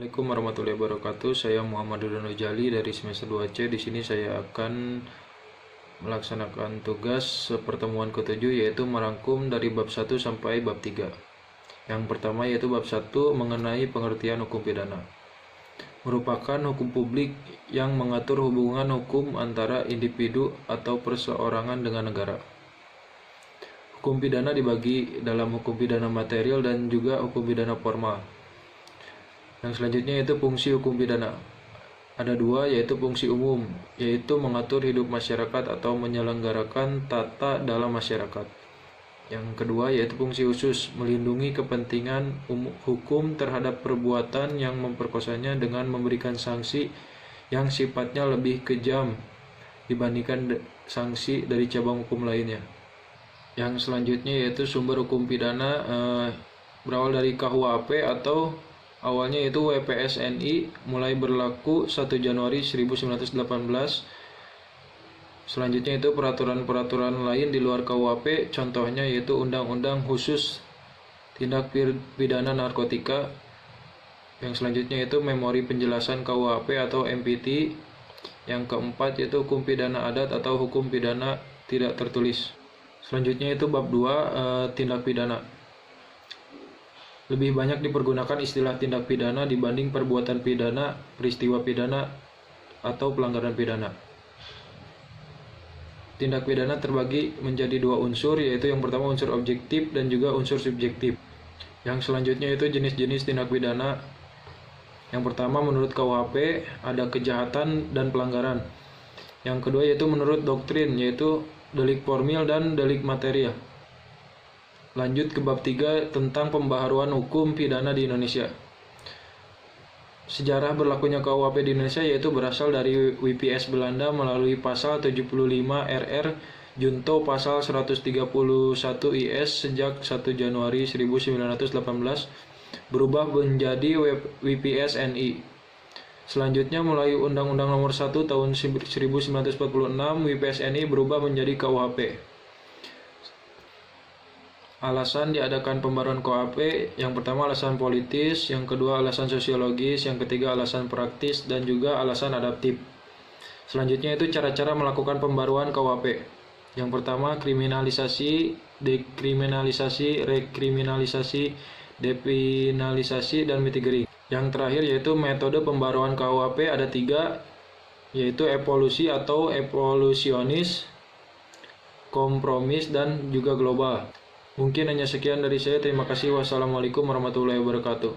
Assalamualaikum warahmatullahi wabarakatuh. Saya Muhammad Ridwan Jali dari semester 2C. Di sini saya akan melaksanakan tugas pertemuan ke-7, yaitu merangkum dari bab 1 sampai bab 3. Yang pertama yaitu bab 1 mengenai pengertian hukum pidana. Merupakan hukum publik yang mengatur hubungan hukum antara individu atau perseorangan dengan negara. Hukum pidana dibagi dalam hukum pidana material dan juga hukum pidana formal. Yang selanjutnya yaitu fungsi hukum pidana. Ada dua, yaitu fungsi umum, yaitu mengatur hidup masyarakat atau menyelenggarakan tata dalam masyarakat. Yang kedua yaitu fungsi khusus, melindungi kepentingan hukum terhadap perbuatan yang memperkosanya dengan memberikan sanksi yang sifatnya lebih kejam dibandingkan sanksi dari cabang hukum lainnya. Yang selanjutnya yaitu sumber hukum pidana berawal dari KUHP atau awalnya itu WPSNI, mulai berlaku 1 Januari 1918. Selanjutnya itu peraturan-peraturan lain di luar KUHP, contohnya yaitu Undang-Undang Khusus Tindak Pidana Narkotika. Yang selanjutnya itu Memori Penjelasan KUHP atau MPT. Yang keempat yaitu hukum pidana adat atau hukum pidana tidak tertulis. Selanjutnya itu bab 2 tindak pidana. Lebih banyak dipergunakan istilah tindak pidana dibanding perbuatan pidana, peristiwa pidana, atau pelanggaran pidana. Tindak pidana terbagi menjadi dua unsur, yaitu yang pertama unsur objektif dan juga unsur subjektif. Yang selanjutnya itu jenis-jenis tindak pidana. Yang pertama menurut KUHP ada kejahatan dan pelanggaran. Yang kedua yaitu menurut doktrin, yaitu delik formil dan delik material. Lanjut ke bab 3 tentang pembaharuan hukum pidana di Indonesia. Sejarah berlakunya KUHP di Indonesia yaitu berasal dari WPS Belanda melalui pasal 75 RR Junto pasal 131 IS sejak 1 Januari 1918 berubah menjadi WPS NI. Selanjutnya mulai Undang-Undang Nomor 1 tahun 1946 WPS NI berubah menjadi KUHP. Alasan diadakan pembaruan KUHP, yang pertama alasan politis, yang kedua alasan sosiologis, yang ketiga alasan praktis, dan juga alasan adaptif. Selanjutnya itu cara-cara melakukan pembaruan KUHP. Yang pertama kriminalisasi, dekriminalisasi, rekriminalisasi, depinalisasi, dan mitigasi. Yang terakhir yaitu metode pembaruan KUHP ada 3, yaitu evolusi atau evolusionis, kompromis, dan juga global. Mungkin hanya sekian dari saya. Terima kasih. Wassalamualaikum warahmatullahi wabarakatuh.